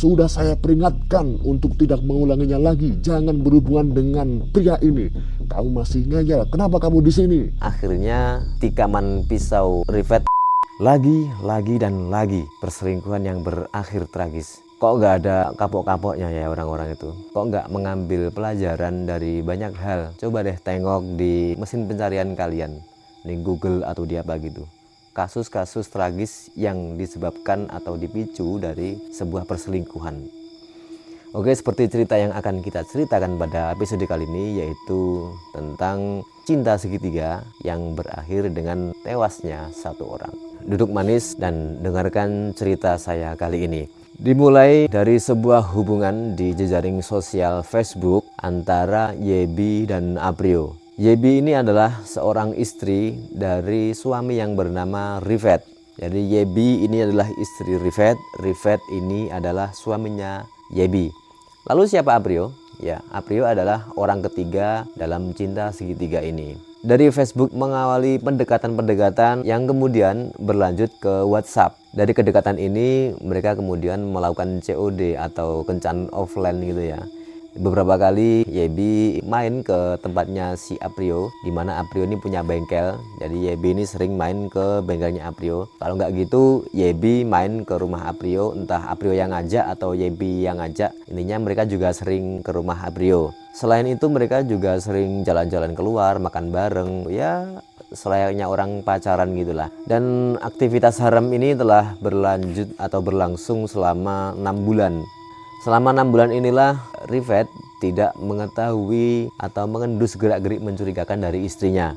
Sudah saya peringatkan untuk tidak mengulanginya lagi. Jangan berhubungan dengan pria ini. Kamu masih ngeyel. Kenapa kamu di sini? Akhirnya tikaman pisau Rifat lagi dan lagi perselingkuhan yang berakhir tragis. Kok nggak ada kapok-kapoknya ya orang-orang itu? Kok nggak mengambil pelajaran dari banyak hal? Coba deh tengok di mesin pencarian kalian, di Google atau di apa gitu. Kasus-kasus tragis yang disebabkan atau dipicu dari sebuah perselingkuhan. Oke, seperti cerita yang akan kita ceritakan pada episode kali ini, yaitu tentang cinta segitiga yang berakhir dengan tewasnya satu orang. Duduk manis dan dengarkan cerita saya kali ini. Dimulai dari sebuah hubungan di jejaring sosial Facebook antara Yebi dan Aprio. Yebi ini adalah seorang istri dari suami yang bernama Rifat. Jadi Yebi ini adalah istri Rifat, Rifat ini adalah suaminya Yebi. Lalu siapa Aprio? Ya, Aprio adalah orang ketiga dalam cinta segitiga ini. Dari Facebook mengawali pendekatan-pendekatan yang kemudian berlanjut ke WhatsApp. Dari kedekatan ini mereka kemudian melakukan COD atau kencan offline gitu ya. Beberapa kali Yebi main ke tempatnya si Aprio, di mana Aprio ini punya bengkel. Jadi Yebi ini sering main ke bengkelnya Aprio. Kalau nggak gitu Yebi main ke rumah Aprio, entah Aprio yang ngajak atau Yebi yang ngajak. Intinya mereka juga sering ke rumah Aprio. Selain itu mereka juga sering jalan-jalan keluar, makan bareng, ya selayaknya orang pacaran gitulah. Dan aktivitas haram ini telah berlanjut atau berlangsung selama 6 bulan. Selama 6 bulan inilah Rifat tidak mengetahui atau mengendus gerak-gerik mencurigakan dari istrinya.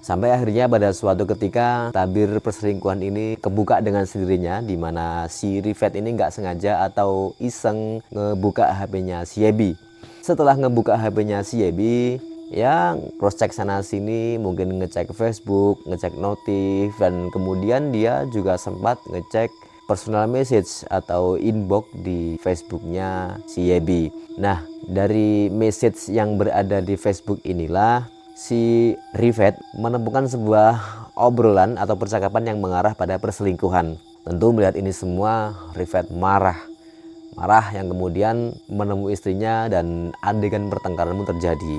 Sampai akhirnya pada suatu ketika tabir perselingkuhan ini kebuka dengan sendirinya, di mana si Rifat ini nggak sengaja atau iseng ngebuka HP-nya si Yebi. Setelah ngebuka HP-nya si Yebi, ya cross check sana sini, mungkin ngecek Facebook, ngecek notif, dan kemudian dia juga sempat ngecek personal message atau inbox di Facebooknya si Yebi. Nah, dari message yang berada di Facebook inilah si Rifat menemukan sebuah obrolan atau percakapan yang mengarah pada perselingkuhan. Tentu melihat ini semua Rifat marah yang kemudian menemui istrinya dan adegan pertengkaran pun terjadi.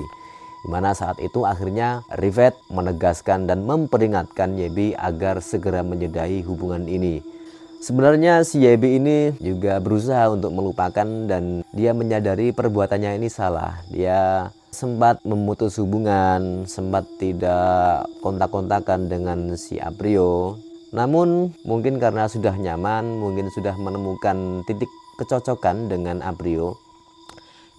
Dimana saat itu akhirnya Rifat menegaskan dan memperingatkan Yebi agar segera menyudahi hubungan ini. Sebenarnya si Yebi ini juga berusaha untuk melupakan dan dia menyadari perbuatannya ini salah. Dia sempat memutus hubungan, sempat tidak kontak-kontakan dengan si Aprio. Namun mungkin karena sudah nyaman, mungkin sudah menemukan titik kecocokan dengan Aprio,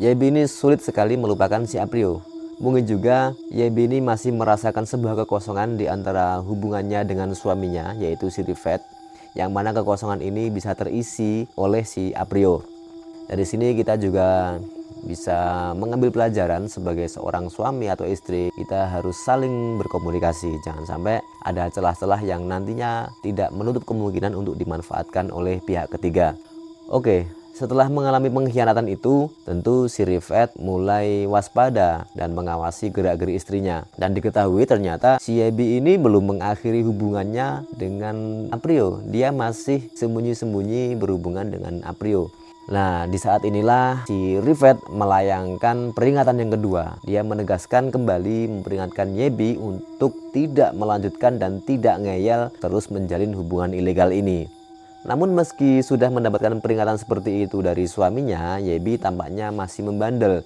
Yebi ini sulit sekali melupakan si Aprio. Mungkin juga Yebi ini masih merasakan sebuah kekosongan di antara hubungannya dengan suaminya, yaitu si Rifat, yang mana kekosongan ini bisa terisi oleh si Aprio. Dari sini kita juga bisa mengambil pelajaran sebagai seorang suami atau istri. Kita harus saling berkomunikasi, jangan sampai ada celah-celah yang nantinya tidak menutup kemungkinan untuk dimanfaatkan oleh pihak ketiga. Oke, setelah mengalami pengkhianatan itu, tentu si Rifat mulai waspada dan mengawasi gerak-gerik istrinya. Dan diketahui ternyata si Yebi ini belum mengakhiri hubungannya dengan Aprio. Dia masih sembunyi-sembunyi berhubungan dengan Aprio. Nah, di saat inilah si Rifat melayangkan peringatan yang kedua. Dia menegaskan kembali memperingatkan Yebi untuk tidak melanjutkan dan tidak ngeyel terus menjalin hubungan ilegal ini. Namun meski sudah mendapatkan peringatan seperti itu dari suaminya, Yebi tampaknya masih membandel.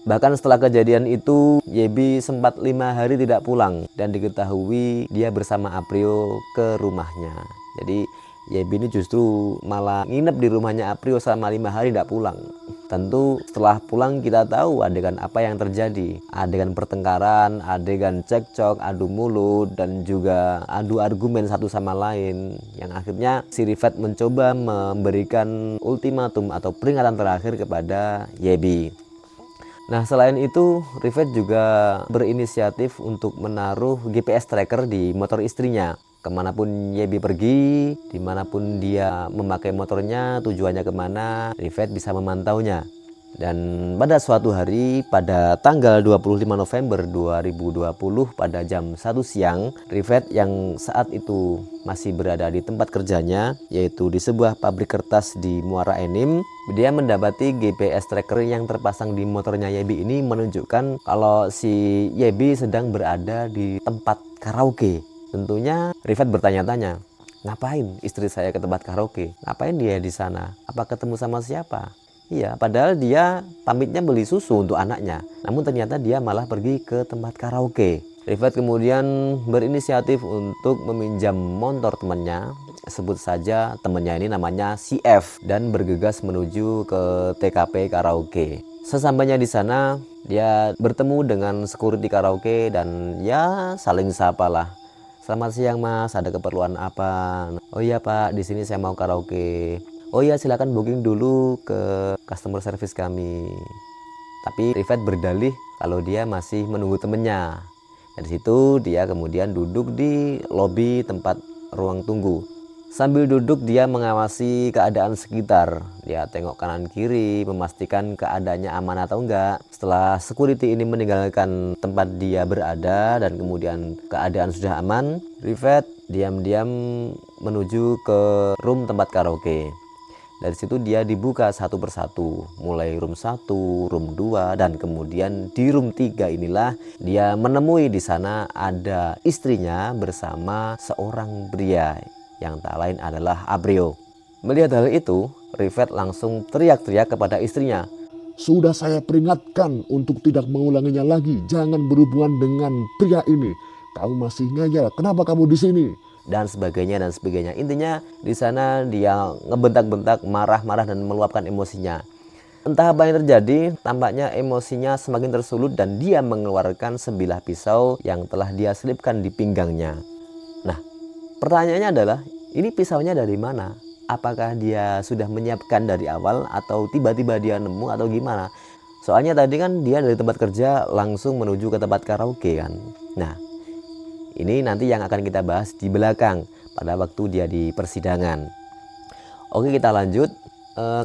Bahkan setelah kejadian itu, Yebi sempat 5 hari tidak pulang dan diketahui dia bersama Aprio ke rumahnya. Jadi Yebi ini justru malah nginep di rumahnya Aprio selama 5 hari tidak pulang. Tentu setelah pulang kita tahu adegan apa yang terjadi. Adegan pertengkaran, adegan cekcok, adu mulut, dan juga adu argumen satu sama lain. Yang akhirnya si Rifat mencoba memberikan ultimatum atau peringatan terakhir kepada Yebi. Nah, selain itu Rifat juga berinisiatif untuk menaruh GPS tracker di motor istrinya. Kemanapun Yebi pergi, dimanapun dia memakai motornya, tujuannya kemana, Rifat bisa memantaunya. Dan pada suatu hari pada tanggal 25 November 2020 pada jam 1 siang, Rifat yang saat itu masih berada di tempat kerjanya, yaitu di sebuah pabrik kertas di Muara Enim, dia mendapati GPS tracker yang terpasang di motornya Yebi ini menunjukkan kalau si Yebi sedang berada di tempat karaoke. Tentunya Rifat bertanya-tanya, ngapain istri saya ke tempat karaoke? Ngapain dia di sana? Apa ketemu sama siapa? Iya, padahal dia pamitnya beli susu untuk anaknya. Namun ternyata dia malah pergi ke tempat karaoke. Rifat kemudian berinisiatif untuk meminjam motor temannya. Sebut saja temannya ini namanya CF, dan bergegas menuju ke TKP karaoke. Sesampainya di sana, dia bertemu dengan security karaoke dan ya saling sapa lah. Selamat siang mas, ada keperluan apa? Oh iya pak, di sini saya mau karaoke. Oh iya silakan booking dulu ke customer service kami. Tapi Rifat berdalih kalau dia masih menunggu temennya. Dari situ dia kemudian duduk di lobi tempat ruang tunggu. Sambil duduk dia mengawasi keadaan sekitar. Dia tengok kanan kiri memastikan keadaannya aman atau enggak. Setelah security ini meninggalkan tempat dia berada dan kemudian keadaan sudah aman, Rifat diam-diam menuju ke room tempat karaoke. Dari situ dia dibuka satu persatu, mulai room 1, room 2, dan kemudian di room 3 inilah dia menemui di sana ada istrinya bersama seorang pria yang tak lain adalah Aprio. Melihat hal itu, Rifat langsung teriak-teriak kepada istrinya. Sudah saya peringatkan untuk tidak mengulanginya lagi. Jangan berhubungan dengan pria ini. Kamu masih ngeyel, kenapa kamu di sini? Dan sebagainya dan sebagainya. Intinya di sana dia ngebentak-bentak, marah-marah dan meluapkan emosinya. Entah apa yang terjadi, tampaknya emosinya semakin tersulut dan dia mengeluarkan sebilah pisau yang telah dia selipkan di pinggangnya. Nah, pertanyaannya adalah, ini pisaunya dari mana? Apakah dia sudah menyiapkan dari awal atau tiba-tiba dia nemu atau gimana? Soalnya tadi kan dia dari tempat kerja langsung menuju ke tempat karaoke kan. Nah, ini nanti yang akan kita bahas di belakang pada waktu dia di persidangan. Oke, kita lanjut.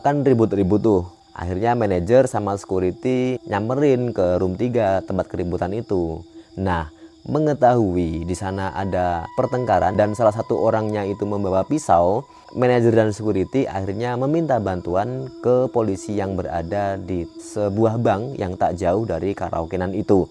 Kan ribut-ribut tuh. Akhirnya manajer sama security nyamperin ke room 3 tempat keributan itu. Nah, mengetahui di sana ada pertengkaran dan salah satu orangnya itu membawa pisau, manajer dan security akhirnya meminta bantuan ke polisi yang berada di sebuah bank yang tak jauh dari karaokean itu.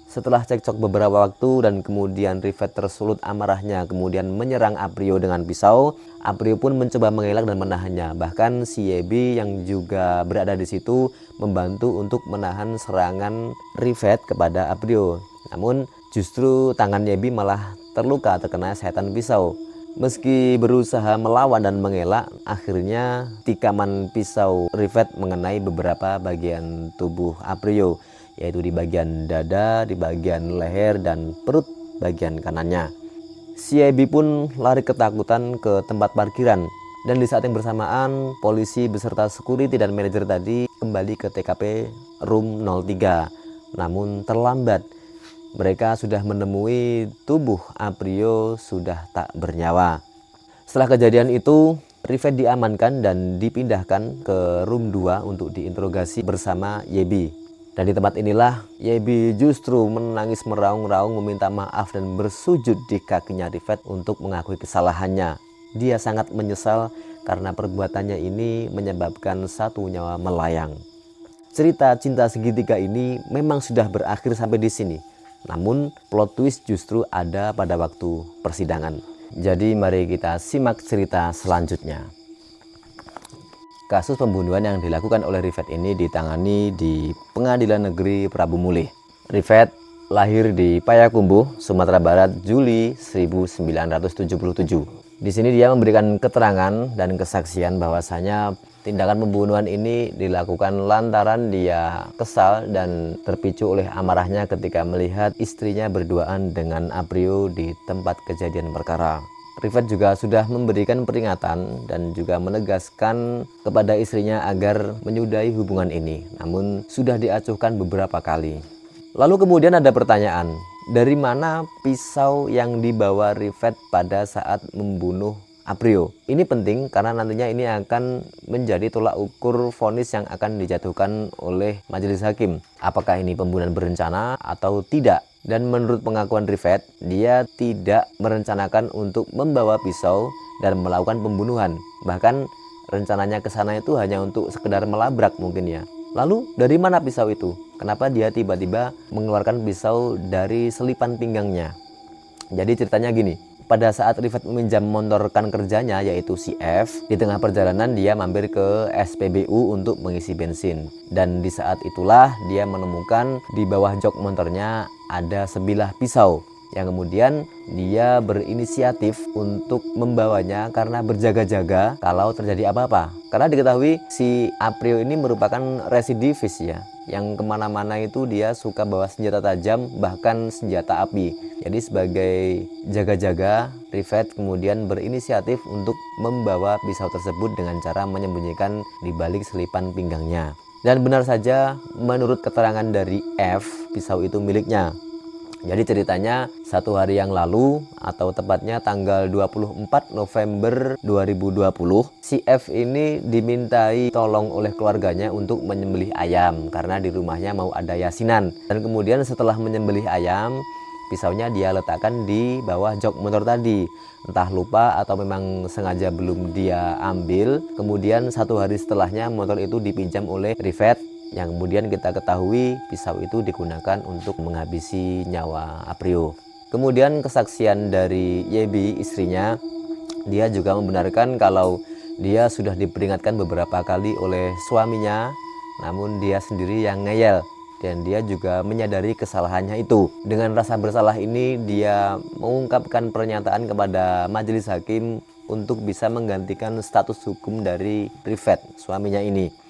Setelah cekcok beberapa waktu dan kemudian Rifat tersulut amarahnya kemudian menyerang Aprio dengan pisau, Aprio pun mencoba mengelak dan menahannya. Bahkan si Yebi yang juga berada di situ membantu untuk menahan serangan Rifat kepada Aprio. Namun justru tangan Yebi malah terluka terkena sabetan pisau. Meski berusaha melawan dan mengelak, akhirnya tikaman pisau Rifat mengenai beberapa bagian tubuh Aprio, yaitu di bagian dada, di bagian leher, dan perut bagian kanannya. Si Yebi pun lari ketakutan ke tempat parkiran. Dan di saat yang bersamaan, polisi beserta security dan manajer tadi kembali ke TKP room 03. Namun terlambat. Mereka sudah menemui tubuh Aprio sudah tak bernyawa. Setelah kejadian itu, Rifat diamankan dan dipindahkan ke room 2 untuk diinterogasi bersama Yebi. Dan di tempat inilah Yebi justru menangis meraung-raung meminta maaf dan bersujud di kakinya Rifat untuk mengakui kesalahannya. Dia sangat menyesal karena perbuatannya ini menyebabkan satu nyawa melayang. Cerita cinta segitiga ini memang sudah berakhir sampai di sini. Namun plot twist justru ada pada waktu persidangan. Jadi mari kita simak cerita selanjutnya. Kasus pembunuhan yang dilakukan oleh Rifat ini ditangani di Pengadilan Negeri Prabu Mulih. Rifat lahir di Payakumbuh, Sumatera Barat, Juli 1977. Di sini dia memberikan keterangan dan kesaksian bahwasanya tindakan pembunuhan ini dilakukan lantaran dia kesal dan terpicu oleh amarahnya ketika melihat istrinya berduaan dengan Aprio di tempat kejadian perkara. Rifat juga sudah memberikan peringatan dan juga menegaskan kepada istrinya agar menyudahi hubungan ini, namun sudah diacuhkan beberapa kali. Lalu kemudian ada pertanyaan, dari mana pisau yang dibawa Rifat pada saat membunuh Aprio. Ini penting karena nantinya ini akan menjadi tolak ukur vonis yang akan dijatuhkan oleh majelis hakim. Apakah ini pembunuhan berencana atau tidak? Dan menurut pengakuan Rifat, dia tidak merencanakan untuk membawa pisau dan melakukan pembunuhan. Bahkan rencananya ke sana itu hanya untuk sekedar melabrak mungkin ya. Lalu dari mana pisau itu? Kenapa dia tiba-tiba mengeluarkan pisau dari selipan pinggangnya? Jadi ceritanya gini, pada saat Rifat meminjam motor rekan kerjanya yaitu si F, di tengah perjalanan dia mampir ke SPBU untuk mengisi bensin. Dan di saat itulah dia menemukan di bawah jok motornya ada sebilah pisau yang kemudian dia berinisiatif untuk membawanya karena berjaga-jaga kalau terjadi apa-apa. Karena diketahui si Aprio ini merupakan residivis ya, yang kemana-mana itu dia suka bawa senjata tajam bahkan senjata api. Jadi sebagai jaga-jaga, Rifat kemudian berinisiatif untuk membawa pisau tersebut dengan cara menyembunyikan di balik selipan pinggangnya. Dan benar saja menurut keterangan dari F, pisau itu miliknya. Jadi ceritanya satu hari yang lalu atau tepatnya tanggal 24 November 2020, si F ini dimintai tolong oleh keluarganya untuk menyembelih ayam karena di rumahnya mau ada yasinan. Dan kemudian setelah menyembelih ayam, pisaunya dia letakkan di bawah jok motor tadi. Entah lupa atau memang sengaja belum dia ambil. Kemudian satu hari setelahnya motor itu dipinjam oleh Rifat, yang kemudian kita ketahui pisau itu digunakan untuk menghabisi nyawa Aprio. Kemudian kesaksian dari Yebi, istrinya, dia juga membenarkan kalau dia sudah diperingatkan beberapa kali oleh suaminya, namun dia sendiri yang ngeyel dan dia juga menyadari kesalahannya itu. Dengan rasa bersalah ini dia mengungkapkan pernyataan kepada majelis hakim untuk bisa menggantikan status hukum dari Rifat, suaminya ini.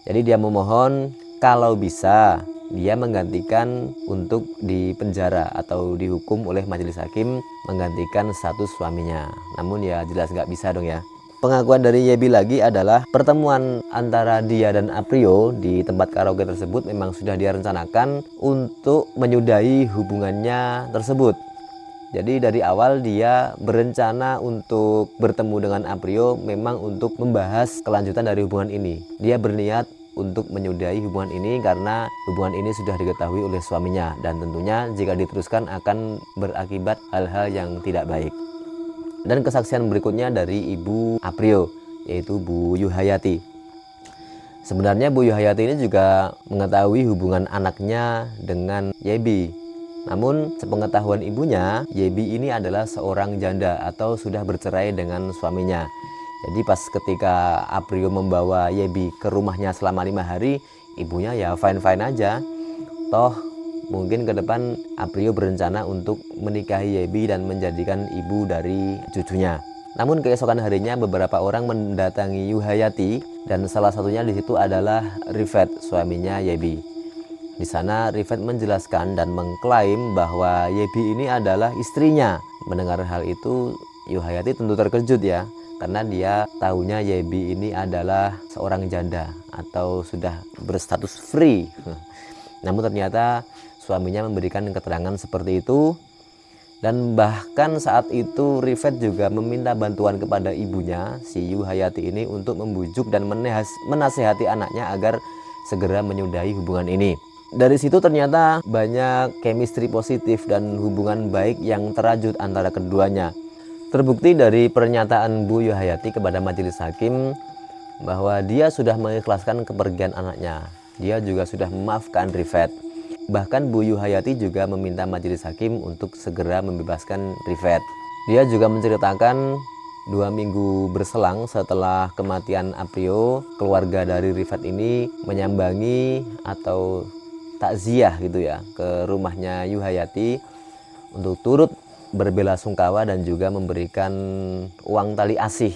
Jadi dia memohon kalau bisa dia menggantikan untuk dipenjara atau dihukum oleh majelis hakim menggantikan status suaminya. Namun ya jelas nggak bisa dong ya. Pengakuan dari Yebi lagi adalah pertemuan antara dia dan Aprio di tempat karaoke tersebut memang sudah dia rencanakan untuk menyudahi hubungannya tersebut. Jadi dari awal dia berencana untuk bertemu dengan Aprio memang untuk membahas kelanjutan dari hubungan ini. Dia berniat untuk menyudahi hubungan ini karena hubungan ini sudah diketahui oleh suaminya dan tentunya jika diteruskan akan berakibat hal-hal yang tidak baik. Dan kesaksian berikutnya dari ibu Aprio, yaitu Bu Yuhayati. Sebenarnya Bu Yuhayati ini juga mengetahui hubungan anaknya dengan Yebi. Namun sepengetahuan ibunya, Yebi ini adalah seorang janda atau sudah bercerai dengan suaminya. Jadi pas ketika Aprio membawa Yebi ke rumahnya selama 5 hari, ibunya ya fine-fine aja. Toh mungkin ke depan Aprio berencana untuk menikahi Yebi dan menjadikan ibu dari cucunya. Namun keesokan harinya beberapa orang mendatangi Yuhayati dan salah satunya di situ adalah Rifat, suaminya Yebi. Di sana Rifat menjelaskan dan mengklaim bahwa Yebi ini adalah istrinya. Mendengar hal itu Yuhayati tentu terkejut ya, karena dia tahunya Yebi ini adalah seorang janda atau sudah berstatus free. Namun ternyata suaminya memberikan keterangan seperti itu. Dan bahkan saat itu Rifat juga meminta bantuan kepada ibunya, si Yuhayati ini, untuk membujuk dan menasehati anaknya agar segera menyudahi hubungan ini. Dari situ ternyata banyak chemistry positif dan hubungan baik yang terajut antara keduanya. Terbukti dari pernyataan Bu Yuhayati kepada majelis hakim bahwa dia sudah mengikhlaskan kepergian anaknya. Dia juga sudah memaafkan Rifat. Bahkan Bu Yuhayati juga meminta majelis hakim untuk segera membebaskan Rifat. Dia juga menceritakan 2 minggu berselang setelah kematian Aprio, keluarga dari Rifat ini menyambangi atau takziah gitu ya ke rumahnya Yuhayati untuk turut berbelasungkawa dan juga memberikan uang tali asih.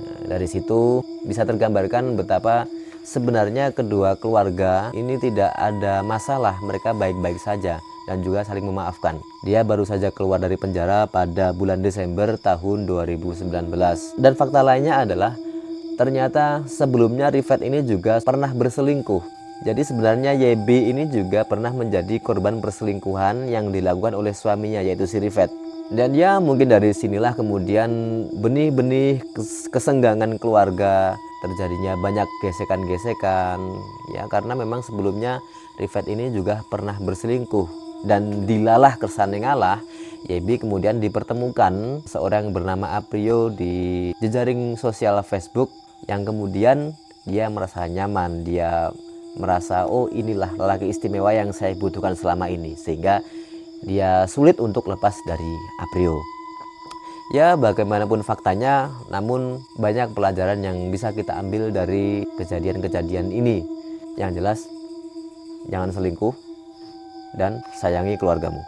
Nah, dari situ bisa tergambarkan betapa sebenarnya kedua keluarga ini tidak ada masalah, mereka baik-baik saja dan juga saling memaafkan. Dia baru saja keluar dari penjara pada bulan Desember tahun 2019. Dan fakta lainnya adalah ternyata sebelumnya Rifat ini juga pernah berselingkuh. Jadi sebenarnya Yebi ini juga pernah menjadi korban perselingkuhan yang dilakukan oleh suaminya, yaitu si Rifat. Dan ya mungkin dari sinilah kemudian benih-benih kesenggangan keluarga, terjadinya banyak gesekan-gesekan ya, karena memang sebelumnya Rifat ini juga pernah berselingkuh, dan dilalah kersane ngalah Yebi kemudian dipertemukan seorang bernama Aprio di jejaring sosial Facebook, yang kemudian dia merasa nyaman, dia merasa oh inilah lelaki istimewa yang saya butuhkan selama ini, sehingga dia sulit untuk lepas dari Aprio. Ya bagaimanapun faktanya, namun banyak pelajaran yang bisa kita ambil dari kejadian-kejadian ini. Yang jelas, jangan selingkuh dan sayangi keluargamu.